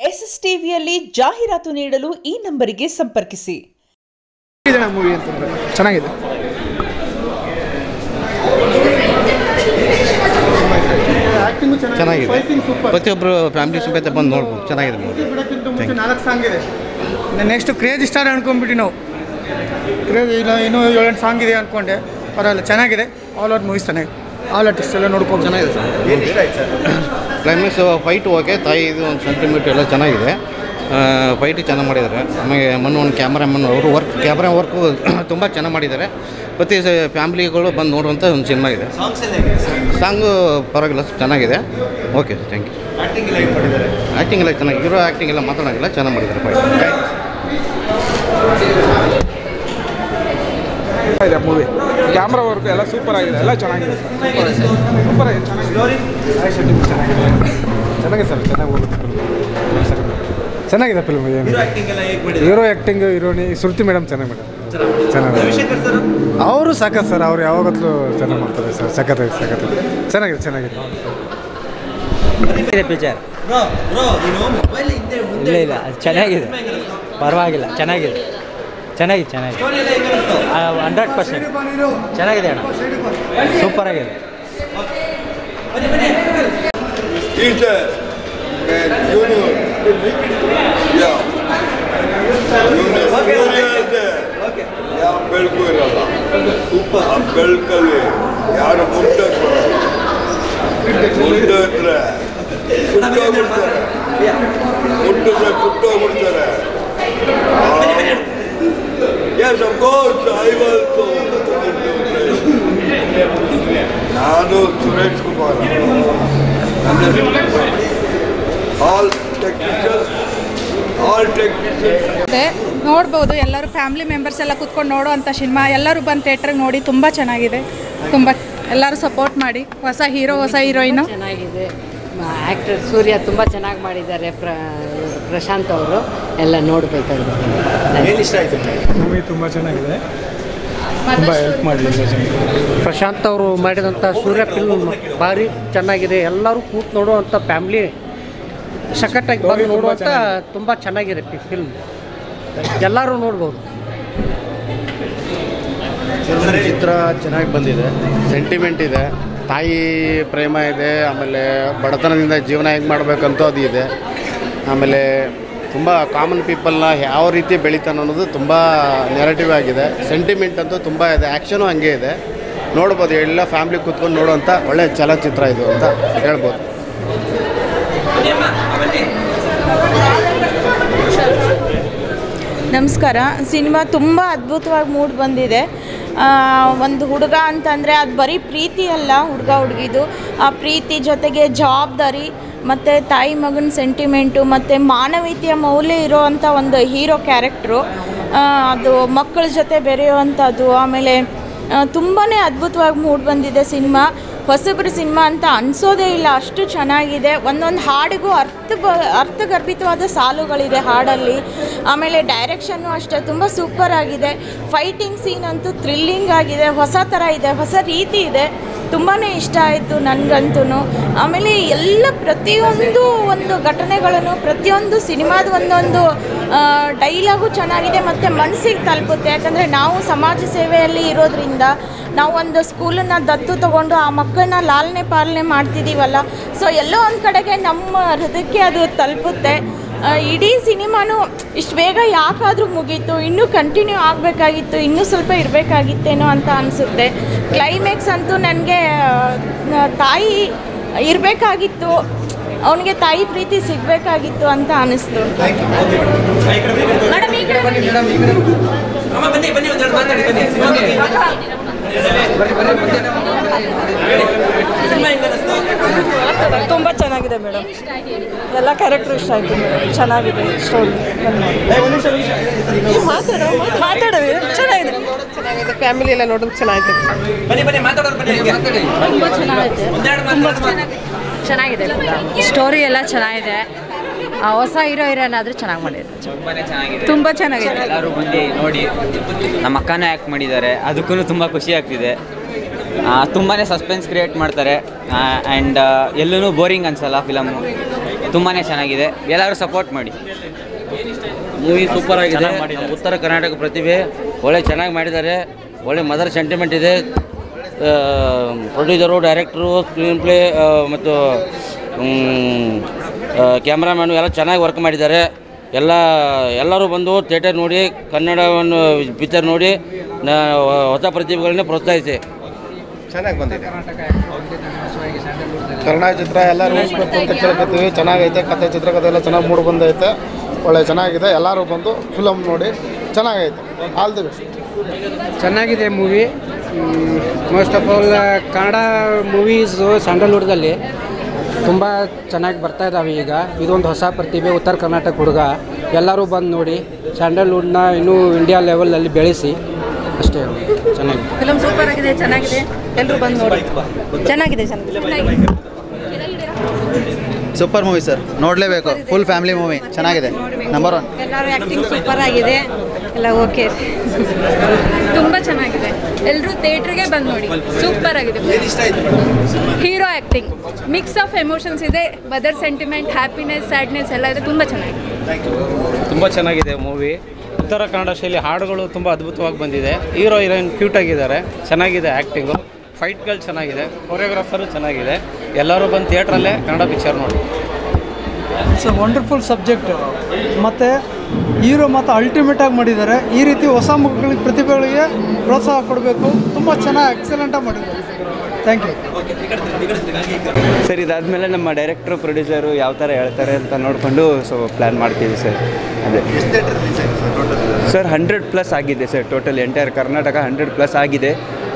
S S ಟಿವಿಯಲ್ಲಿ ಜಾಹೀರಾತು ನೀಡಲು ಈ ನಂಬರಿಗೆ ಸಂಪರ್ಕಿಸಿ. ಮೂವಿ ಅಂತಂದ್ರೆ ಚೆನ್ನಾಗಿದೆ. ಚೆನ್ನಾಗಿದೆ. ಪ್ರತಿಯೊಬ್ಬರು ಫ್ಯಾಮಿಲಿ ಸಮೇತ ಬಂದು ನೋಡ್ಬೋದು. ಚೆನ್ನಾಗಿದೆ. ನೆಕ್ಸ್ಟ್ ಕ್ರೇಜ್ ಸ್ಟಾರ್ ಅನ್ಕೊಂಡ್ಬಿಟ್ಟು ನಾವು ಕ್ರೇಜ್ ಇನ್ನೂ 7-8 ಸಾಂಗ್ ಇದೆ ಅಂದ್ಕೊಂಡೆ. ಪರವಾಗಿಲ್ಲ, ಚೆನ್ನಾಗಿದೆ. ಆಲ್ ಔಟ್ ಮೂವೀಸ್ ಚೆನ್ನಾಗಿದೆ. ಆಲ್ ಆರ್ಟಿಸ್ಟ್ ಎಲ್ಲ ನೋಡ್ಕೊಂಡು ಚೆನ್ನಾಗಿದೆ. ಕ್ಲೈಮ್ಯಾಕ್ಸ್ ಫೈಟ್ ಓಕೆ, ತಾಯಿ ಇದು ಒಂದು ಸೆಂಟಿಮೆಂಟ್ ಎಲ್ಲ ಚೆನ್ನಾಗಿದೆ. ಫೈಟು ಚೆನ್ನಾಗಿ ಮಾಡಿದ್ದಾರೆ. ಆಮೇಲೆ ಒಂದು ಕ್ಯಾಮ್ರಾಮನ್ ಅವರು ಕ್ಯಾಮ್ರಾ ವರ್ಕು ತುಂಬ ಚೆನ್ನಾಗಿ ಮಾಡಿದ್ದಾರೆ. ಪ್ರತಿ ಫ್ಯಾಮ್ಲಿಗಳು ಬಂದು ನೋಡುವಂಥ ಒಂದು ಸಿನಿಮಾ ಇದೆ. ಸಾಂಗು ಪರವಾಗಿಲ್ಲ, ಚೆನ್ನಾಗಿದೆ. Okay, thank you. ಆ್ಯಕ್ಟಿಂಗ್ ಎಲ್ಲ ಚೆನ್ನಾಗಿ, ಹೀರೋ ಆ್ಯಕ್ಟಿಂಗ್ ಎಲ್ಲ ಮಾತಾಡೋಂಗಿಲ್ಲ, ಚೆನ್ನಾಗಿ ಮಾಡಿದ್ದಾರೆ. ಇದೆ ಮೂವಿ, ಕ್ಯಾಮ್ರಾ ವರ್ಕ್ ಎಲ್ಲ ಸೂಪರ್ ಆಗಿದೆ. ಎಲ್ಲ ಚೆನ್ನಾಗಿದೆ. ಸೂಪರ್ ಆಗಿದೆ. ಚೆನ್ನಾಗಿದೆ ಸರ್. ಚೆನ್ನಾಗಿ ಹೋಗುತ್ತೆ ಚೆನ್ನಾಗಿದೆ ಫಿಲ್ಮ್. ಏನು ಹೀರೋ ಆ್ಯಕ್ಟಿಂಗ್, ಹೀರೋನಿ ಶ್ರುತಿ ಮೇಡಮ್ ಚೆನ್ನಾಗಿ ಚೆನ್ನಾಗಿದೆ. ಅವರು ಸಖತ್ ಸರ್. ಅವ್ರು ಯಾವಾಗಲೂ ಚೆನ್ನಾಗಿ ಮಾಡ್ತಾರೆ ಸರ್. ಸಖತ್ತಾಗಿ ಚೆನ್ನಾಗಿದೆ. ಪಿಕ್ಚರ್ ಇಲ್ಲ ಚೆನ್ನಾಗಿದೆ. ಪರವಾಗಿಲ್ಲ, ಚೆನ್ನಾಗಿದೆ 100% ಚೆನ್ನಾಗಿದೆ ಅಣ್ಣ. ಸೂಪರ್ ಆಗಿದೆ. ಬೆಳಕು ಇರಲ್ಲ. ಆ ಬೆಳಕಲ್ಲಿ ಯಾರು ಮುಂದೆ ಕುಟ್ಟೋಗ್ಬಿಡ್ತಾರೆ. ನಾನು ಸುರೇಶ್ ಕುಮಾರ್, ಆಲ್ ಟೆಕ್ನಿಷಿಯನ್ಸ್ ನೋಡ್ಬೋದು. ಎಲ್ಲರೂ ಫ್ಯಾಮಿಲಿ ಮೆಂಬರ್ಸ್ ಎಲ್ಲ ಕೂತ್ಕೊಂಡು ನೋಡೋ ಅಂಥ ಸಿನಿಮಾ. ಎಲ್ಲರೂ ಬಂದು ಥಿಯೇಟ್ರಿಗೆ ನೋಡಿ. ತುಂಬ ಚೆನ್ನಾಗಿದೆ. ಎಲ್ಲರೂ ಸಪೋರ್ಟ್ ಮಾಡಿ. ಹೊಸ ಹೀರೋ, ಹೊಸ ಹೀರೋಯಿನು ಚೆನ್ನಾಗಿದೆ. ಆ್ಯಕ್ಟರ್ ಸೂರ್ಯ ತುಂಬ ಚೆನ್ನಾಗಿ ಮಾಡಿದ್ದಾರೆ. ಪ್ರಶಾಂತ್ ಅವರು ಎಲ್ಲ ನೋಡಬೇಕಾಗಿದೆ. ಮೂವಿ ತುಂಬ ಚೆನ್ನಾಗಿದೆ. ತುಂಬ ಹೆಲ್ಪ್ ಮಾಡಲಿಲ್ಲ. ಪ್ರಶಾಂತ್ ಅವರು ಮಾಡಿದಂಥ ಸೂರ್ಯ ಫಿಲ್ಮ್ ಭಾರಿ ಚೆನ್ನಾಗಿದೆ. ಎಲ್ಲರೂ ಕೂತು ನೋಡುವಂಥ ಫ್ಯಾಮ್ಲಿ ಸಖತ್ತಾಗಿ ಬಂದು ನೋಡುವಂಥ ತುಂಬ ಚೆನ್ನಾಗಿದೆ ಫಿಲ್ಮ್. ಎಲ್ಲರೂ ನೋಡ್ಬೋದು. ಚಿತ್ರ ಚೆನ್ನಾಗಿ ಬಂದಿದೆ. ಸೆಂಟಿಮೆಂಟ್ ಇದೆ, ತಾಯಿ ಪ್ರೇಮ ಇದೆ, ಆಮೇಲೆ ಬಡತನದಿಂದ ಜೀವನ ಹೇಗೆ ಮಾಡಬೇಕಂತೂ ಅದು ಇದೆ. ಆಮೇಲೆ ತುಂಬ ಕಾಮನ್ ಪೀಪಲ್ನ ಯಾವ ರೀತಿ ಬೆಳೀತಾನೆ ಅನ್ನೋದು ತುಂಬ ನೆರೆಟಿವ್ ಆಗಿದೆ. ಸೆಂಟಿಮೆಂಟ್ ಅಂತೂ ತುಂಬ ಇದೆ. ಆ್ಯಕ್ಷನು ಹಂಗೆ ಇದೆ. ನೋಡ್ಬೋದು. ಎಲ್ಲ ಫ್ಯಾಮ್ಲಿ ಕೂತ್ಕೊಂಡು ನೋಡುವಂಥ ಒಳ್ಳೆಯ ಚಲನಚಿತ್ರ ಇದು ಅಂತ ಹೇಳ್ಬೋದು. ನಮಸ್ಕಾರ. ಸಿನಿಮಾ ತುಂಬ ಅದ್ಭುತವಾಗಿ ಮೂಡ್ ಬಂದಿದೆ. ಒಂದು ಹುಡುಗ ಅಂತಂದರೆ ಅದು ಬರೀ ಪ್ರೀತಿ ಅಲ್ಲ, ಹುಡುಗ ಹುಡುಗಿದು ಆ ಪ್ರೀತಿ ಜೊತೆಗೆ ಜವಾಬ್ದಾರಿ ಮತ್ತು ತಾಯಿ ಮಗನ ಸೆಂಟಿಮೆಂಟು ಮತ್ತು ಮಾನವೀಯತೆಯ ಮೌಲ್ಯ ಇರೋವಂಥ ಒಂದು ಹೀರೋ ಕ್ಯಾರೆಕ್ಟ್ರು. ಅದು ಮಕ್ಕಳ ಜೊತೆ ಬೆರೆಯುವಂಥದ್ದು. ಆಮೇಲೆ ತುಂಬಾ ಅದ್ಭುತವಾಗಿ ಮೂಡ್ ಬಂದಿದೆ ಸಿನಿಮಾ. ಹೊಸಬ್ರ ಸಿನಿಮಾ ಅಂತ ಅನಿಸೋದೇ ಇಲ್ಲ, ಅಷ್ಟು ಚೆನ್ನಾಗಿದೆ. ಒಂದೊಂದು ಹಾಡಿಗೂ ಅರ್ಥಗರ್ಭಿತವಾದ ಸಾಲುಗಳಿದೆ ಹಾಡಲ್ಲಿ. ಆಮೇಲೆ ಡೈರೆಕ್ಷನ್ನು ಅಷ್ಟೇ ತುಂಬ ಸೂಪರ್ ಆಗಿದೆ. ಫೈಟಿಂಗ್ ಸೀನ್ ಅಂತೂ ಥ್ರಿಲ್ಲಿಂಗ್ ಆಗಿದೆ. ಹೊಸ ಥರ ಇದೆ, ಹೊಸ ರೀತಿ ಇದೆ. ತುಂಬಾ ಇಷ್ಟ ಆಯಿತು ನನಗಂತೂ. ಆಮೇಲೆ ಎಲ್ಲ ಪ್ರತಿಯೊಂದು ಒಂದು ಘಟನೆಗಳನ್ನು, ಪ್ರತಿಯೊಂದು ಸಿನಿಮಾದ ಒಂದೊಂದು ಡೈಲಾಗು ಚೆನ್ನಾಗಿದೆ ಮತ್ತು ಮನಸ್ಸಿಗೆ ತಲುಪುತ್ತೆ. ಯಾಕಂದರೆ ನಾವು ಸಮಾಜ ಸೇವೆಯಲ್ಲಿ ಇರೋದ್ರಿಂದ ನಾವು ಒಂದು ಸ್ಕೂಲನ್ನು ದತ್ತು ತಗೊಂಡು ಆ ಮಕ್ಕಳನ್ನ ಲಾಲನೆ ಪಾಲನೆ ಮಾಡ್ತಿದ್ದೀವಲ್ಲ. ಸೊ ಎಲ್ಲೋ ಒಂದು ಕಡೆಗೆ ನಮ್ಮ ಹೃದಯಕ್ಕೆ ಅದು ತಲುಪುತ್ತೆ. ಇಡೀ ಸಿನಿಮಾನು ಇಷ್ಟು ಬೇಗ ಯಾಕಾದರೂ ಮುಗೀತು, ಇನ್ನೂ ಕಂಟಿನ್ಯೂ ಆಗಬೇಕಾಗಿತ್ತು, ಇನ್ನೂ ಸ್ವಲ್ಪ ಇರಬೇಕಾಗಿತ್ತೇನೋ ಅಂತ ಅನಿಸುತ್ತೆ. ಕ್ಲೈಮ್ಯಾಕ್ಸ್ ಅಂತೂ ನನಗೆ ತಾಯಿ ಇರಬೇಕಾಗಿತ್ತು, ಅವನಿಗೆ ತಾಯಿ ಪ್ರೀತಿ ಸಿಗಬೇಕಾಗಿತ್ತು ಅಂತ ಅನ್ನಿಸ್ತು. ತುಂಬ ಚೆನ್ನಾಗಿದೆ ಮೇಡಮ್. ಎಲ್ಲ ಕ್ಯಾರೆಕ್ಟರ್ ಇಷ್ಟ ಆಯಿತು ಮೇಡಮ್. ಚೆನ್ನಾಗಿದೆ ಸ್ಟೋರಿ. ಮಾತಾಡೋದು ಚೆನ್ನಾಗಿದೆ. ಫ್ಯಾಮಿಲಿ ಎಲ್ಲ ನೋಡೋದು ಚೆನ್ನಾಗಿದೆ. ತುಂಬ ಚೆನ್ನಾಗಿದೆ. ಸ್ಟೋರಿ ಎಲ್ಲ ಚೆನ್ನಾಗಿದೆ. ಹೊಸ ಹೀರೋಯಿನ್ ಆದರೂ ಚೆನ್ನಾಗಿ ಮಾಡಿದ್ದಾರೆ. ತುಂಬ ಚೆನ್ನಾಗಿದೆ. ಎಲ್ಲರೂ ಬಂದು ನೋಡಿ. ನಮ್ಮ ಅಕ್ಕನೇ ಆ್ಯಕ್ಟ್ ಮಾಡಿದ್ದಾರೆ, ಅದಕ್ಕೂ ತುಂಬ ಖುಷಿ ಆಗ್ತಿದೆ. ತುಂಬಾ ಸಸ್ಪೆನ್ಸ್ ಕ್ರಿಯೇಟ್ ಮಾಡ್ತಾರೆ. ಆ್ಯಂಡ್ ಎಲ್ಲೂ ಬೋರಿಂಗ್ ಅನಿಸಲ್ಲ ಫಿಲಮು. ತುಂಬಾ ಚೆನ್ನಾಗಿದೆ, ಎಲ್ಲರೂ ಸಪೋರ್ಟ್ ಮಾಡಿ. ಮೂವಿ ಸೂಪರ್ ಆಗಿದೆ. ಉತ್ತರ ಕರ್ನಾಟಕ ಪ್ರತಿಭೆ ಒಳ್ಳೆ ಚೆನ್ನಾಗಿ ಮಾಡಿದ್ದಾರೆ. ಒಳ್ಳೆ ಮದರ್ ಸೆಂಟಿಮೆಂಟ್ ಇದೆ. ಪ್ರೊಡ್ಯೂಸರು, ಡೈರೆಕ್ಟ್ರು, ಸ್ಕ್ರೀನ್ ಪ್ಲೇ ಮತ್ತು ಕ್ಯಾಮ್ರಾಮ್ಯಾನು ಎಲ್ಲ ಚೆನ್ನಾಗಿ ವರ್ಕ್ ಮಾಡಿದ್ದಾರೆ. ಎಲ್ಲರೂ ಬಂದು ಥಿಯೇಟರ್ ನೋಡಿ ಕನ್ನಡವನ್ನು ಪಿಕ್ಚರ್ ನೋಡಿ ಹೊಸ ಪ್ರತಿಭೆಗಳನ್ನೇ ಪ್ರೋತ್ಸಾಹಿಸಿ. ಚೆನ್ನಾಗಿ ಬಂದಿದೆ ಕನ್ನಡ ಚಿತ್ರ. ಎಲ್ಲರೂ ಉಳಿಸ್ಬೇಕು ಅಂತ ಕೇಳ್ಕೊತೀವಿ. ಚೆನ್ನಾಗೈತೆ ಕಥೆ, ಚಿತ್ರಕಥೆ ಎಲ್ಲ ಚೆನ್ನಾಗಿ ಮೂಡಿ ಬಂದೈತೆ. ಒಳ್ಳೆ ಚೆನ್ನಾಗಿದೆ. ಎಲ್ಲರೂ ಬಂದು ಫಿಲಮ್ ನೋಡಿ ಚೆನ್ನಾಗೈತೆ. All the best. ಚೆನ್ನಾಗಿದೆ movie. Most of all Kannada movies ಸ್ಯಾಂಡಲ್ವುಡ್ದಲ್ಲಿ ತುಂಬ ಚೆನ್ನಾಗಿ ಬರ್ತಾ ಇದ್ದಾವೆ ಈಗ. ಇದೊಂದು ಹೊಸ ಪ್ರತಿಭೆ, ಉತ್ತರ ಕರ್ನಾಟಕ ಹುಡುಗ. ಎಲ್ಲರೂ ಬಂದು ನೋಡಿ ಸ್ಯಾಂಡಲ್ವುಡ್ನ ಇನ್ನೂ ಇಂಡಿಯಾ ಲೆವೆಲಲ್ಲಿ ಬೆಳೆಸಿ ಅಷ್ಟೇ. ಚೆನ್ನಾಗಿದೆ ಫಿಲಮ್, ಸೂಪರ್ ಆಗಿದೆ, ಚೆನ್ನಾಗಿದೆ, ಎಲ್ಲರೂ ಬಂದು ನೋಡಿ. ಚೆನ್ನಾಗಿದೆ. ಸೂಪರ್ ಮೂವಿ ಸರ್, ನೋಡಲೇಬೇಕು. ಫುಲ್ ಫ್ಯಾಮಿಲಿ ಮೂವಿ, ಚೆನ್ನಾಗಿದೆ. ನಂಬರ್ 1. ಎಲ್ಲರೂ ಆ್ಯಕ್ಟಿಂಗ್ ಸೂಪರ್ ಆಗಿದೆ, ಎಲ್ಲ ಓಕೆ, ತುಂಬ ಚೆನ್ನಾಗಿದೆ. ಎಲ್ಲರೂ ಥಿಯೇಟ್ರಿಗೆ ಬಂದು ನೋಡಿ, ಸೂಪರ್ ಆಗಿದೆ. Hero acting, mix of emotions ಇದೆ, ಮದರ್ ಸೆಂಟಿಮೆಂಟ್, ಹ್ಯಾಪಿನೆಸ್, ಸ್ಯಾಡ್ನೆಸ್ ಎಲ್ಲ ಇದೆ. ತುಂಬ ಚೆನ್ನಾಗಿದೆ. ತುಂಬ ಚೆನ್ನಾಗಿದೆ ಮೂವಿ. ಉತ್ತರ ಕನ್ನಡ ಶೈಲಿ ಹಾಡುಗಳು ತುಂಬ ಅದ್ಭುತವಾಗಿ ಬಂದಿದೆ. ಹೀರೋ ಹೀರೋಯಿನ್ ಕ್ಯೂಟ್ ಆಗಿದ್ದಾರೆ, ಚೆನ್ನಾಗಿದೆ ಆ್ಯಕ್ಟಿಂಗು, ಫೈಟ್ಗಳು ಚೆನ್ನಾಗಿದೆ, ಕೊರಿಯೋಗ್ರಾಫರು ಚೆನ್ನಾಗಿದೆ. ಎಲ್ಲರೂ ಬಂದು ಥಿಯೇಟ್ರಲ್ಲೇ ಕನ್ನಡ ಪಿಕ್ಚರ್ ನೋಡಿ. It's a wonderful subject. ಮತ್ತು ಹೀರೋ ಮತ್ತು ಅಲ್ಟಿಮೇಟಾಗಿ ಮಾಡಿದ್ದಾರೆ. ಈ ರೀತಿ ಹೊಸ ಮಕ್ಕಳಿಗೆ, ಪ್ರತಿಭೆಗಳಿಗೆ ಪ್ರೋತ್ಸಾಹ ಕೊಡಬೇಕು. ತುಂಬ ಚೆನ್ನಾಗಿ ಎಕ್ಸಲೆಂಟಾಗಿ ಮಾಡಿದ್ದಾರೆ. Thank you sir. ಇದಾದಮೇಲೆ ನಮ್ಮ ಡೈರೆಕ್ಟ್ರು, ಪ್ರೊಡ್ಯೂಸರು ಯಾವ ಥರ ಹೇಳ್ತಾರೆ ಅಂತ ನೋಡಿಕೊಂಡು ಪ್ಲ್ಯಾನ್ ಮಾಡ್ತೀವಿ ಸರ್. ಅದೇ ಸರ್ 100+ ಆಗಿದೆ ಸರ್. ಟೋಟಲ್ ಎಂಟೈರ್ ಕರ್ನಾಟಕ 100+ ಆಗಿದೆ.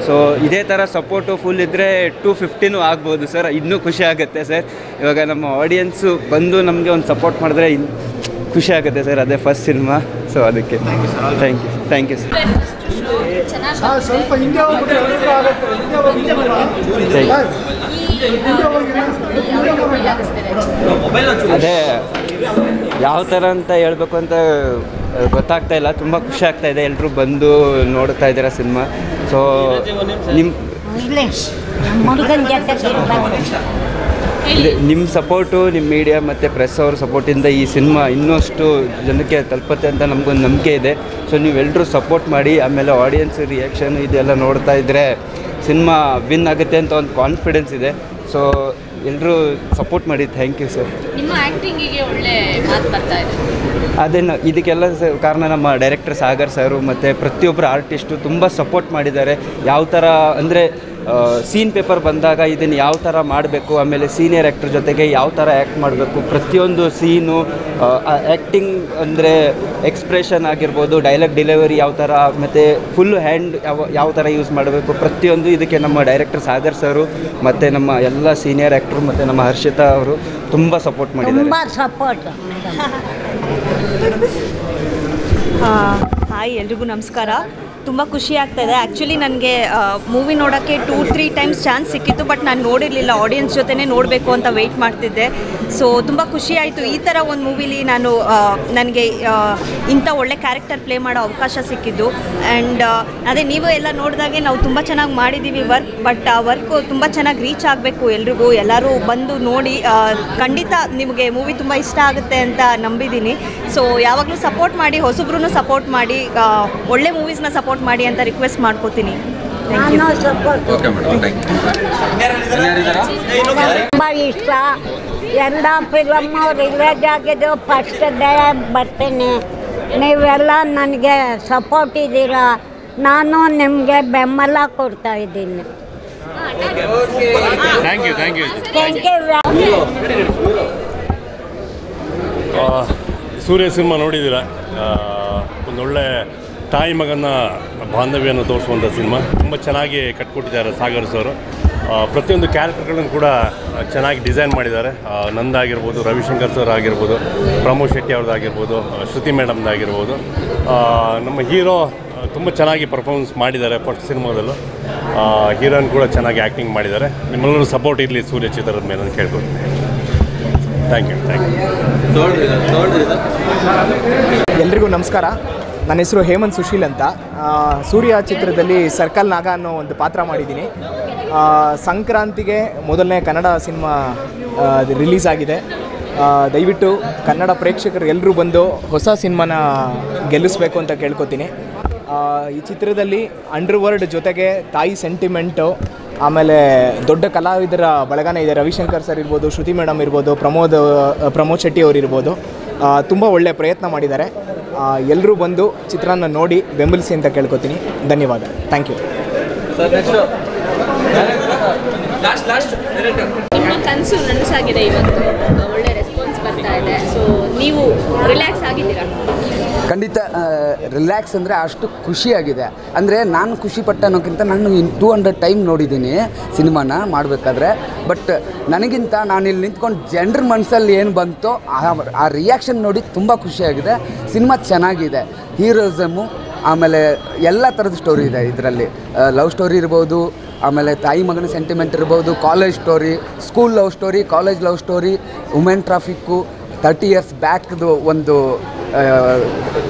ಸೊ ಇದೇ ಥರ ಸಪೋರ್ಟು ಫುಲ್ ಇದ್ದರೆ 250 ಆಗ್ಬೋದು ಸರ್. ಇನ್ನೂ ಖುಷಿ ಆಗುತ್ತೆ ಸರ್. ಇವಾಗ ನಮ್ಮ ಆಡಿಯನ್ಸು ಬಂದು ನಮಗೆ ಒಂದು ಸಪೋರ್ಟ್ ಮಾಡಿದ್ರೆ ಖುಷಿ ಆಗುತ್ತೆ ಸರ್. ಅದೇ ಫಸ್ಟ್ ಸಿನಿಮಾ, ಸೊ ಅದಕ್ಕೆ ಥ್ಯಾಂಕ್ ಯು ಸರ್. ಸ್ವಲ್ಪ ಹಿಂದೆ ಅದೇ ಯಾವ ಥರ ಅಂತ ಹೇಳ್ಬೇಕು ಅಂತ ಗೊತ್ತಾಗ್ತಾ ಇಲ್ಲ. ತುಂಬ ಖುಷಿ ಆಗ್ತಾ ಇದೆ. ಎಲ್ಲರೂ ಬಂದು ನೋಡ್ತಾ ಇದ್ದೀರಾ ಸಿನಿಮಾ. ಸೊ ನಿಮ್ಮ ಸಪೋರ್ಟು, ನಿಮ್ಮ ಮೀಡಿಯಾ ಮತ್ತು ಪ್ರೆಸ್ ಅವ್ರ ಸಪೋರ್ಟಿಂದ ಈ ಸಿನಿಮಾ ಇನ್ನಷ್ಟು ಜನಕ್ಕೆ ತಲುಪುತ್ತೆ ಅಂತ ನಮಗೊಂದು ನಂಬಿಕೆ ಇದೆ. ಸೊ ನೀವೆಲ್ಲರೂ ಸಪೋರ್ಟ್ ಮಾಡಿ. ಆಮೇಲೆ ಆಡಿಯನ್ಸ್ ರಿಯಾಕ್ಷನ್ ಇದೆಲ್ಲ ನೋಡ್ತಾ ಇದ್ದರೆ ಸಿನಿಮಾ ವಿನ್ ಆಗುತ್ತೆ ಅಂತ ಒಂದು ಕಾನ್ಫಿಡೆನ್ಸ್ ಇದೆ. ಸೊ ಎಲ್ಲರೂ ಸಪೋರ್ಟ್ ಮಾಡಿ. Thank you sir. ನಿಮ್ಮ ಆ್ಯಕ್ಟಿಂಗಿಗೆ ಒಳ್ಳೆ ಮಾತು ಬರ್ತಾ ಇದೆ. ಅದೇನು ಇದಕ್ಕೆಲ್ಲ ಕಾರಣ ನಮ್ಮ ಡೈರೆಕ್ಟರ್ ಸಾಗರ್ ಸರು ಮತ್ತು ಪ್ರತಿಯೊಬ್ಬರು ಆರ್ಟಿಸ್ಟು ತುಂಬ ಸಪೋರ್ಟ್ ಮಾಡಿದ್ದಾರೆ. ಯಾವ ಥರ ಅಂದರೆ ಸೀನ್ ಪೇಪರ್ ಬಂದಾಗ ಇದನ್ನು ಯಾವ ಥರ ಮಾಡಬೇಕು, ಆಮೇಲೆ ಸೀನಿಯರ್ ಆ್ಯಕ್ಟ್ರ್ ಜೊತೆಗೆ ಯಾವ ಥರ ಆ್ಯಕ್ಟ್ ಮಾಡಬೇಕು, ಪ್ರತಿಯೊಂದು ಸೀನು ಆ್ಯಕ್ಟಿಂಗ್ ಅಂದರೆ ಎಕ್ಸ್ಪ್ರೆಷನ್ ಆಗಿರ್ಬೋದು, ಡೈಲಾಗ್ ಡೆಲಿವರಿ ಯಾವ ಥರ, ಮತ್ತು ಫುಲ್ಲು ಹ್ಯಾಂಡ್ ಯಾವ ಥರ ಯೂಸ್ ಮಾಡಬೇಕು, ಪ್ರತಿಯೊಂದು ಇದಕ್ಕೆ ನಮ್ಮ ಡೈರೆಕ್ಟರ್ ಸಾಗರ್ ಸರು ಮತ್ತು ನಮ್ಮ ಎಲ್ಲ ಸೀನಿಯರ್ ಆ್ಯಕ್ಟ್ರು ಮತ್ತು ನಮ್ಮ ಹರ್ಷಿತಾ ಅವರು ತುಂಬ ಸಪೋರ್ಟ್ ಮಾಡಿದ್ದಾರೆ. ಹಾಯ್, ಎಲ್ರಿಗೂ ನಮಸ್ಕಾರ. ತುಂಬ ಖುಷಿ ಆಗ್ತಾಯಿದೆ. ಆ್ಯಕ್ಚುಲಿ ನನಗೆ ಮೂವಿ ನೋಡೋಕ್ಕೆ 2-3 ಟೈಮ್ಸ್ ಚಾನ್ಸ್ ಸಿಕ್ಕಿತ್ತು, ಬಟ್ ನಾನು ನೋಡಿರಲಿಲ್ಲ. ಆಡಿಯನ್ಸ್ ಜೊತೆನೇ ನೋಡಬೇಕು ಅಂತ ವೆಯ್ಟ್ ಮಾಡ್ತಿದ್ದೆ. ಸೊ ತುಂಬ ಖುಷಿ ಆಯಿತು. ಈ ಥರ ಒಂದು ಮೂವಿಲಿ ನನಗೆ ಇಂಥ ಒಳ್ಳೆ ಕ್ಯಾರೆಕ್ಟರ್ ಪ್ಲೇ ಮಾಡೋ ಅವಕಾಶ ಸಿಕ್ಕಿದ್ದು. ಆ್ಯಂಡ್ ಅದೇ ನೀವು ಎಲ್ಲ ನೋಡಿದಾಗೆ ನಾವು ತುಂಬ ಚೆನ್ನಾಗಿ ಮಾಡಿದ್ದೀವಿ ವರ್ಕ್. ಬಟ್ ಆ ವರ್ಕು ತುಂಬ ಚೆನ್ನಾಗಿ ರೀಚ್ ಆಗಬೇಕು ಎಲ್ರಿಗೂ. ಎಲ್ಲರೂ ಬಂದು ನೋಡಿ, ಖಂಡಿತ ನಿಮಗೆ ಮೂವಿ ತುಂಬ ಇಷ್ಟ ಆಗುತ್ತೆ ಅಂತ ನಂಬಿದ್ದೀನಿ. ಸೊ ಯಾವಾಗಲೂ ಸಪೋರ್ಟ್ ಮಾಡಿ, ಹೊಸಬ್ರೂ ಸಪೋರ್ಟ್ ಮಾಡಿ, ಒಳ್ಳೆ ಮೂವೀಸ್ನ ಸಪೋರ್ಟ್ ಮಾಡಿ ಅಂತ ರಿಕ್ವೆಸ್ಟ್ ಮಾಡ್ಕೋತೀನಿ. ತುಂಬ ಇಷ್ಟ. ಎಲ್ಲ ಫಿಲಮ್ಮು ರಿಲೀಸ್ ಆಗಿದ್ದು ಫಸ್ಟ್ ಡೇ ಬರ್ತೀನಿ. ನೀವೆಲ್ಲ ನನಗೆ ಸಪೋರ್ಟ್ ಇದ್ದೀರಾ, ನಾನು ನಿಮಗೆ ಬೆಂಬಲ ಕೊಡ್ತಾ ಇದ್ದೀನಿ. ಸೂರ್ಯ ಸಿನಿಮಾ ನೋಡಿದ್ದೀರ. ಒಂದೊಳ್ಳೆ ತಾಯಿ ಮಗನ ಬಾಂಧವ್ಯವನ್ನು ತೋರಿಸುವಂಥ ಸಿನಿಮಾ. ತುಂಬ ಚೆನ್ನಾಗಿ ಕಟ್ಕೊಟ್ಟಿದ್ದಾರೆ ಸಾಗರ್ ಸರ್. ಪ್ರತಿಯೊಂದು ಕ್ಯಾರೆಕ್ಟರ್ಗಳನ್ನು ಕೂಡ ಚೆನ್ನಾಗಿ ಡಿಸೈನ್ ಮಾಡಿದ್ದಾರೆ. ನಂದಾಗಿರ್ಬೋದು, ರವಿಶಂಕರ್ ಸರ್ ಆಗಿರ್ಬೋದು, ಪ್ರಮೋದ್ ಶೆಟ್ಟಿ ಅವ್ರದ್ದಾಗಿರ್ಬೋದು, ಶ್ರುತಿ ಮೇಡಮ್ದಾಗಿರ್ಬೋದು. ನಮ್ಮ ಹೀರೋ ತುಂಬ ಚೆನ್ನಾಗಿ ಪರ್ಫಾರ್ಮೆನ್ಸ್ ಮಾಡಿದ್ದಾರೆ ಫಸ್ಟ್ ಸಿನಿಮಾದಲ್ಲೂ. ಹೀರೋಯಿನ್ ಕೂಡ ಚೆನ್ನಾಗಿ ಆ್ಯಕ್ಟಿಂಗ್ ಮಾಡಿದ್ದಾರೆ. ನಿಮ್ಮೆಲ್ಲರೂ ಸಪೋರ್ಟ್ ಇರಲಿ ಸೂರ್ಯ ಚಿತ್ರದ ಮೇಲೆ ಅಂತ ಕೇಳ್ಕೊತೀನಿ. Thank you. ಎಲ್ರಿಗೂ ನಮಸ್ಕಾರ. ನನ್ನ ಹೆಸರು ಹೇಮಂತ್ ಸುಶೀಲ್ ಅಂತ. ಸೂರ್ಯ ಚಿತ್ರದಲ್ಲಿ ಸರ್ಕಲ್ ನಾಗ ಅನ್ನೋ ಒಂದು ಪಾತ್ರ ಮಾಡಿದ್ದೀನಿ. ಸಂಕ್ರಾಂತಿಗೆ ಮೊದಲನೇ ಕನ್ನಡ ಸಿನಿಮಾ ರಿಲೀಸ್ ಆಗಿದೆ. ದಯವಿಟ್ಟು ಕನ್ನಡ ಪ್ರೇಕ್ಷಕರು ಎಲ್ಲರೂ ಬಂದು ಹೊಸ ಸಿನಿಮಾನ ಗೆಲ್ಲಿಸ್ಬೇಕು ಅಂತ ಕೇಳ್ಕೊತೀನಿ. ಈ ಚಿತ್ರದಲ್ಲಿ ಅಂಡರ್ವರ್ಲ್ಡ್ ಜೊತೆಗೆ ತಾಯಿ ಸೆಂಟಿಮೆಂಟು, ಆಮೇಲೆ ದೊಡ್ಡ ಕಲಾವಿದರ ಬಳಗನೇ ಇದೆ. ರವಿಶಂಕರ್ ಸರ್ ಇರ್ಬೋದು, ಶ್ರುತಿ ಮೇಡಮ್ ಇರ್ಬೋದು, ಪ್ರಮೋದ್ ಶೆಟ್ಟಿ ಅವರು ಇರ್ಬೋದು. ತುಂಬ ಒಳ್ಳೆಯ ಪ್ರಯತ್ನ ಮಾಡಿದ್ದಾರೆ. ಎಲ್ಲರೂ ಬಂದು ಚಿತ್ರನ ನೋಡಿ ಬೆಂಬಲಿಸಿ ಅಂತ ಕೇಳ್ಕೊತೀನಿ. ಧನ್ಯವಾದ. Thank you. ನಿಮ್ಮ ಕನಸು ನನಸಾಗಿದೆ, ಇವತ್ತು ಒಳ್ಳೆ ರೆಸ್ಪಾನ್ಸ್ ಬರ್ತಾ ಇದೆ. ಸೊ ನೀವು ರಿಲ್ಯಾಕ್ಸ್ ಆಗಿದ್ದೀರಾ? ಖಂಡಿತ ರಿಲ್ಯಾಕ್ಸ್ ಅಂದರೆ ಅಷ್ಟು ಖುಷಿಯಾಗಿದೆ. ಅಂದರೆ ನಾನು ಖುಷಿಪಟ್ಟೆ ಅನ್ನೋಕ್ಕಿಂತ ನಾನು 200 ಟೈಮ್ ನೋಡಿದ್ದೀನಿ ಸಿನಿಮಾನ ಮಾಡಬೇಕಾದ್ರೆ. ಬಟ್ ನನಗಿಂತ ನಾನು ಇಲ್ಲಿ ನಿಂತ್ಕೊಂಡು ಜನರ ಮನಸ್ಸಲ್ಲಿ ಏನು ಬಂತೋ ಆ ರಿಯಾಕ್ಷನ್ ನೋಡಿ ತುಂಬ ಖುಷಿಯಾಗಿದೆ. ಸಿನಿಮಾ ಚೆನ್ನಾಗಿದೆ. ಹೀರೋಸಮ್ಮು, ಆಮೇಲೆ ಎಲ್ಲ ಥರದ ಸ್ಟೋರಿ ಇದೆ ಇದರಲ್ಲಿ. ಲವ್ ಸ್ಟೋರಿ ಇರ್ಬೋದು, ಆಮೇಲೆ ತಾಯಿ ಮಗನ ಸೆಂಟಿಮೆಂಟ್ ಇರ್ಬೋದು, college story, school love story, college love story, women traffic, 30 years ಬ್ಯಾಕ್ದು ಒಂದು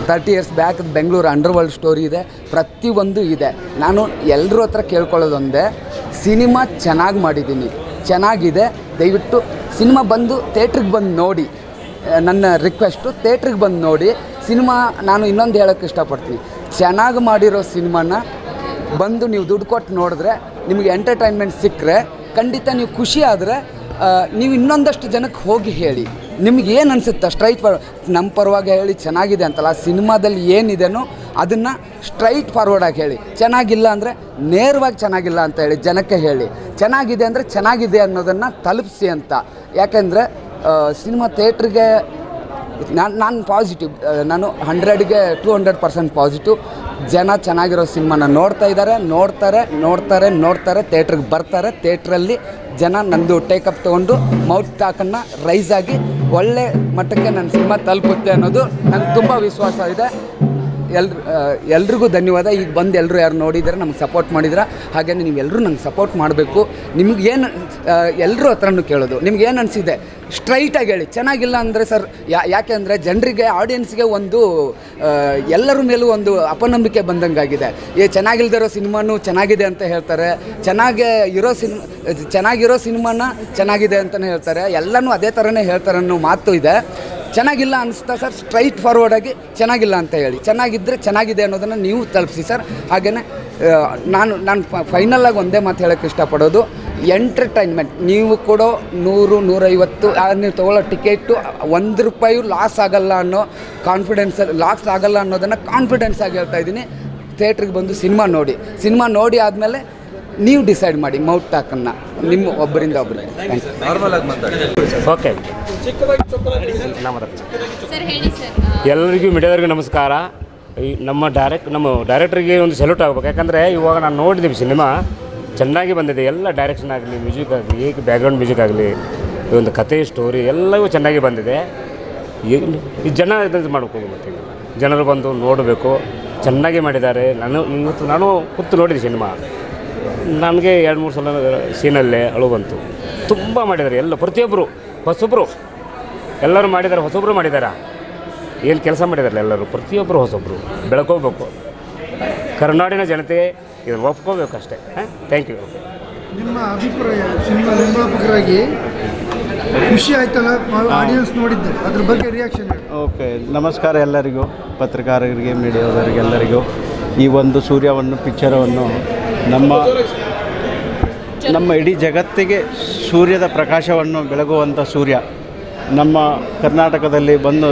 30 years ಬ್ಯಾಕ್ದು ಬೆಂಗಳೂರು ಅಂಡರ್ವರ್ಲ್ಡ್ ಸ್ಟೋರಿ ಇದೆ. ಪ್ರತಿಯೊಂದು ಇದೆ. ನಾನು ಎಲ್ಲರ ಹತ್ರ ಕೇಳ್ಕೊಳ್ಳೋದೊಂದೇ, ಸಿನಿಮಾ ಚೆನ್ನಾಗಿ ಮಾಡಿದ್ದೀನಿ, ಚೆನ್ನಾಗಿದೆ. ದಯವಿಟ್ಟು ಸಿನಿಮಾ ಬಂದು ಥಿಯೇಟ್ರಿಗೆ ಬಂದು ನೋಡಿ. ನನ್ನ ರಿಕ್ವೆಸ್ಟು, ಥಿಯೇಟ್ರಿಗೆ ಬಂದು ನೋಡಿ ಸಿನಿಮಾ. ನಾನು ಇನ್ನೊಂದು ಹೇಳೋಕ್ಕೆ ಇಷ್ಟಪಡ್ತೀನಿ, ಚೆನ್ನಾಗಿ ಮಾಡಿರೋ ಸಿನಿಮಾನ ಬಂದು ನೀವು ದುಡ್ಡು ಕೊಟ್ಟು ನೋಡಿದ್ರೆ, ನಿಮಗೆ ಎಂಟರ್ಟೈನ್ಮೆಂಟ್ ಸಿಕ್ಕರೆ, ಖಂಡಿತ ನೀವು ಖುಷಿ ಆದರೆ ನೀವು ಇನ್ನೊಂದಷ್ಟು ಜನಕ್ಕೆ ಹೋಗಿ ಹೇಳಿ. ನಿಮ್ಗೆ ಏನು ಅನಿಸುತ್ತೆ ಸ್ಟ್ರೈಟ್ ನಮ್ಮ ಪರವಾಗಿ ಹೇಳಿ ಚೆನ್ನಾಗಿದೆ ಅಂತಲ್ಲ, ಸಿನಿಮಾದಲ್ಲಿ ಏನಿದೆನೋ ಅದನ್ನು ಸ್ಟ್ರೈಟ್ ಫಾರ್ವರ್ಡಾಗಿ ಹೇಳಿ. ಚೆನ್ನಾಗಿಲ್ಲ ಅಂದರೆ ನೇರವಾಗಿ ಚೆನ್ನಾಗಿಲ್ಲ ಅಂತ ಹೇಳಿ ಜನಕ್ಕೆ ಹೇಳಿ. ಚೆನ್ನಾಗಿದೆ ಅಂದರೆ ಚೆನ್ನಾಗಿದೆ ಅನ್ನೋದನ್ನು ತಲುಪಿಸಿ ಅಂತ. ಯಾಕೆಂದರೆ ಸಿನಿಮಾ ಥಿಯೇಟ್ರಿಗೆ ನಾನು ಪಾಸಿಟಿವ್, ನಾನು 100ಗೆ 200% ಪಾಸಿಟಿವ್. ಜನ ಚೆನ್ನಾಗಿರೋ ಸಿನಿಮಾನ ನೋಡ್ತಾರೆ, ಥಿಯೇಟ್ರಿಗೆ ಬರ್ತಾರೆ. ಥಿಯೇಟ್ರಲ್ಲಿ ಜನ ನಂದು ಟೇಕಪ್ ತೊಗೊಂಡು ಮೌತ್ ಟಾಕನ್ನು ರೈಸ್ ಆಗಿ ಒಳ್ಳೆ ಮಟ್ಟಕ್ಕೆ ನನ್ನ ಸಿನಿಮಾ ತಲುಪುತ್ತೆ ಅನ್ನೋದು ನನಗೆ ತುಂಬ ವಿಶ್ವಾಸ ಇದೆ. ಎಲ್ರಿಗೂ ಧನ್ಯವಾದ. ಈಗ ಬಂದು ಎಲ್ಲರೂ ಯಾರು ನೋಡಿದ್ದಾರೆ, ನಮ್ಗೆ ಸಪೋರ್ಟ್ ಮಾಡಿದ್ರೆ, ಹಾಗೆ ನೀವೆಲ್ಲರೂ ನಂಗೆ ಸಪೋರ್ಟ್ ಮಾಡಬೇಕು. ನಿಮಗೇನು ಎಲ್ಲರೂ ಹತ್ರನೂ ಕೇಳೋದು, ನಿಮ್ಗೇನು ಅನಿಸಿದೆ ಸ್ಟ್ರೈಟಾಗಿ ಹೇಳಿ. ಚೆನ್ನಾಗಿಲ್ಲ ಅಂದರೆ ಸರ್, ಯಾಕೆ ಅಂದರೆ ಜನರಿಗೆ, ಆಡಿಯನ್ಸ್ಗೆ ಒಂದು ಎಲ್ಲರ ಮೇಲೂ ಒಂದು ಅಪನಂಬಿಕೆ ಬಂದಂಗಾಗಿದೆ. ಚೆನ್ನಾಗಿಲ್ದಿರೋ ಸಿನಿಮಾನು ಚೆನ್ನಾಗಿದೆ ಅಂತ ಹೇಳ್ತಾರೆ, ಚೆನ್ನಾಗಿರೋ ಸಿನಿಮಾನ ಚೆನ್ನಾಗಿದೆ ಅಂತಲೇ ಹೇಳ್ತಾರೆ, ಎಲ್ಲನೂ ಅದೇ ಥರನೇ ಹೇಳ್ತಾರೆ ಅನ್ನೋ ಮಾತು ಇದೆ. ಚೆನ್ನಾಗಿಲ್ಲ ಅನಿಸ್ತಾ ಸರ್, ಸ್ಟ್ರೈಟ್ ಫಾರ್ವರ್ಡಾಗಿ ಚೆನ್ನಾಗಿಲ್ಲ ಅಂತ ಹೇಳಿ. ಚೆನ್ನಾಗಿದ್ದರೆ ಚೆನ್ನಾಗಿದೆ ಅನ್ನೋದನ್ನು ನೀವು ತಲುಪಿಸಿ ಸರ್. ಹಾಗೆಯೇ ನಾನು ಫೈನಲಾಗಿ ಒಂದೇ ಮಾತು ಹೇಳೋಕ್ಕೆ ಇಷ್ಟಪಡೋದು, ಎಂಟರ್ಟೈನ್ಮೆಂಟ್. ನೀವು ಕೊಡೋ 100-150 ನೀವು ತೊಗೊಳ್ಳೋ ಟಿಕೆಟು ₹1 ಲಾಸ್ ಆಗಲ್ಲ ಅನ್ನೋ ಲಾಸ್ ಆಗಲ್ಲ ಅನ್ನೋದನ್ನು ಕಾನ್ಫಿಡೆನ್ಸ್ ಆಗಿ ಹೇಳ್ತಾ ಇದ್ದೀನಿ. ಥಿಯೇಟ್ರಿಗೆ ಬಂದು ಸಿನಿಮಾ ನೋಡಿ ಆದಮೇಲೆ ನೀವು ಡಿಸೈಡ್ ಮಾಡಿ ಮೌತ್ ಟಾಕನ್ನು ನಿಮ್ಮ ಒಬ್ಬರಿಂದ ಒಬ್ಬರಿಗೆ. ಓಕೆ, ಎಲ್ಲರಿಗೂ ಮೀಡಿಯಾದವ್ರಿಗೆ ನಮಸ್ಕಾರ. ನಮ್ಮ ಡೈರೆಕ್ಟ್ರಿಗೆ ಒಂದು ಸೆಲ್ಯೂಟ್ ಆಗಬೇಕು. ಯಾಕಂದರೆ ಇವಾಗ ನಾನು ನೋಡಿದ್ದೀವಿ, ಸಿನಿಮಾ ಚೆನ್ನಾಗಿ ಬಂದಿದೆ. ಎಲ್ಲ ಡೈರೆಕ್ಷನ್ ಆಗಲಿ, ಮ್ಯೂಸಿಕ್ ಆಗಲಿ, ಬ್ಯಾಕ್ಗ್ರೌಂಡ್ ಮ್ಯೂಸಿಕ್ ಆಗಲಿ, ಒಂದು ಕತೆ, ಸ್ಟೋರಿ ಎಲ್ಲವೂ ಚೆನ್ನಾಗಿ ಬಂದಿದೆ. ಈ ಜನ ಇದು ಮಾಡ್ಕೋಬೇಕು, ಮತ್ತು ಜನರು ಬಂದು ನೋಡಬೇಕು. ಚೆನ್ನಾಗಿ ಮಾಡಿದ್ದಾರೆ. ನಾನು ಕೂತು ನೋಡಿದೆ ಸಿನಿಮಾ. ನನಗೆ 2-3 ಸಲ ಸೀನಲ್ಲೇ ಅಳು ಬಂತು. ತುಂಬ ಮಾಡಿದ್ದಾರೆ ಎಲ್ಲ, ಪ್ರತಿಯೊಬ್ಬರು ಹೊಸೊಬ್ಬರು ಎಲ್ಲರೂ ಮಾಡಿದ್ದಾರೆ. ಹೊಸೊಬ್ಬರು ಮಾಡಿದ್ದಾರೆ, ಏನು ಕೆಲಸ ಮಾಡಿದಾರಲ್ಲ ಎಲ್ಲರೂ, ಪ್ರತಿಯೊಬ್ಬರು ಹೊಸೊಬ್ಬರು ಬೆಳ್ಕೋಬೇಕು. ಕರ್ನಾಡಿನ ಜನತೆ ಇದನ್ನು ಒಪ್ಕೋಬೇಕು ಅಷ್ಟೇ. Thank you. ನಿಮ್ಮ ಅಭಿಪ್ರಾಯ, ಸಿನಿಮಾ ನಿರ್ಮಾಪಕರಾಗಿ ಖುಷಿ ಆಯ್ತಲ್ಲ, ಆಡಿಯನ್ಸ್ ನೋಡಿದ್ದು, ಅದ್ರ ಬಗ್ಗೆ ರಿಯಾಕ್ಷನ್? ಓಕೆ, ನಮಸ್ಕಾರ ಎಲ್ಲರಿಗೂ, ಪತ್ರಕಾರರಿಗೆ, ಮೀಡಿಯಾದವರಿಗೆ ಎಲ್ಲರಿಗೂ. ಈ ಒಂದು ಸೂರ್ಯವನ್ನು ಪಿಕ್ಚರವನ್ನು ನಮ್ಮ ಇಡೀ ಜಗತ್ತಿಗೆ ಸೂರ್ಯದ ಪ್ರಕಾಶವನ್ನು ಬೆಳಗುವಂಥ ಸೂರ್ಯ ನಮ್ಮ ಕರ್ನಾಟಕದಲ್ಲಿ ಬಂದು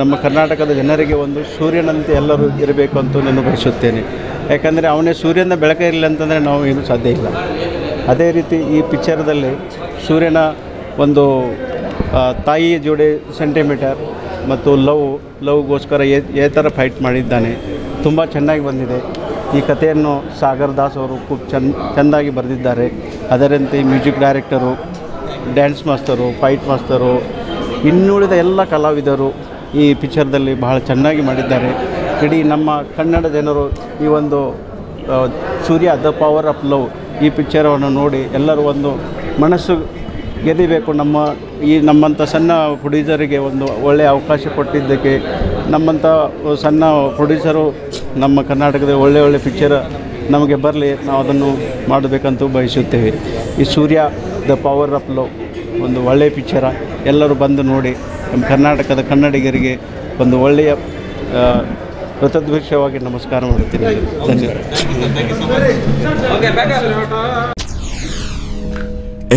ನಮ್ಮ ಕರ್ನಾಟಕದ ಜನರಿಗೆ ಒಂದು ಸೂರ್ಯನಂತೆ ಎಲ್ಲರೂ ಇರಬೇಕು ಅಂತ ನಾನು ಬಯಸುತ್ತೇನೆ. ಯಾಕಂದರೆ ಅವನೇ ಸೂರ್ಯನ ಬೆಳಕ ಇರಲಿಲ್ಲ ಅಂತಂದರೆ ನಾವು ಏನೂ ಸಾಧ್ಯ ಇಲ್ಲ. ಅದೇ ರೀತಿ ಈ ಪಿಕ್ಚರ್ದಲ್ಲಿ ಸೂರ್ಯನ ಒಂದು ತಾಯಿಯ ಜೋಡಿ ಸೆಂಟಿಮೀಟರ್ ಮತ್ತು ಲವ್ಗೋಸ್ಕರ ಥರ ಫೈಟ್ ಮಾಡಿದ್ದಾನೆ. ತುಂಬ ಚೆನ್ನಾಗಿ ಬಂದಿದೆ. ಈ ಕಥೆಯನ್ನು ಸಾಗರ್ ದಾಸ್ ಅವರು खूब ಚೆಂದಾಗಿ ಬರೆದಿದ್ದಾರೆ. ಅದರಂತೆ ಮ್ಯೂಸಿಕ್ ಡೈರೆಕ್ಟರು, ಡ್ಯಾನ್ಸ್ ಮಾಸ್ತರು, ಫೈಟ್ ಮಾಸ್ತರು, ಇನ್ನುಳಿದ ಎಲ್ಲ ಕಲಾವಿದರು ಈ ಪಿಕ್ಚರ್ದಲ್ಲಿ ಬಹಳ ಚೆನ್ನಾಗಿ ಮಾಡಿದ್ದಾರೆ. ಇಡೀ ನಮ್ಮ ಕನ್ನಡ ಜನರು ಈ ಒಂದು ಸೂರ್ಯ ದ ಪವರ್ ಆಫ್ ಲವ್ ಈ ಪಿಕ್ಚರನ್ನು ನೋಡಿ ಎಲ್ಲರೂ ಒಂದು ಮನಸ್ಸು ಗೆಲ್ಲಬೇಕು. ನಮ್ಮಂಥ ಸಣ್ಣ ಪ್ರೊಡ್ಯೂಸರಿಗೆ ಒಂದು ಒಳ್ಳೆಯ ಅವಕಾಶ ಕೊಟ್ಟಿದ್ದಕ್ಕೆ, ನಮ್ಮಂಥ ಸಣ್ಣ ಪ್ರೊಡ್ಯೂಸರು ನಮ್ಮ ಕರ್ನಾಟಕದ ಒಳ್ಳೆ ಪಿಕ್ಚರ್ ನಮಗೆ ಬರಲಿ, ನಾವು ಅದನ್ನು ಮಾಡಬೇಕಂತ ಬಯಸುತ್ತೇವೆ. ಈ ಸೂರ್ಯ ದ ಪವರ್ ಆಫ್ ಲವ್ ಒಂದು ಒಳ್ಳೆಯ ಪಿಕ್ಚರ. ಎಲ್ಲರೂ ಬಂದು ನೋಡಿ ನಮ್ಮ ಕರ್ನಾಟಕದ ಕನ್ನಡಿಗರಿಗೆ ಒಂದು ಒಳ್ಳೆಯ ಕೃತಜ್ಞವಾಗಿ ನಮಸ್ಕಾರ ಮಾಡುತ್ತೀನಿ. ಧನ್ಯವಾದ.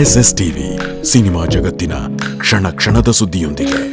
SS TV ಸಿನಿಮಾ ಜಗತ್ತಿನ ಕ್ಷಣ ಕ್ಷಣದ ಸುದ್ದಿಯೊಂದಿಗೆ.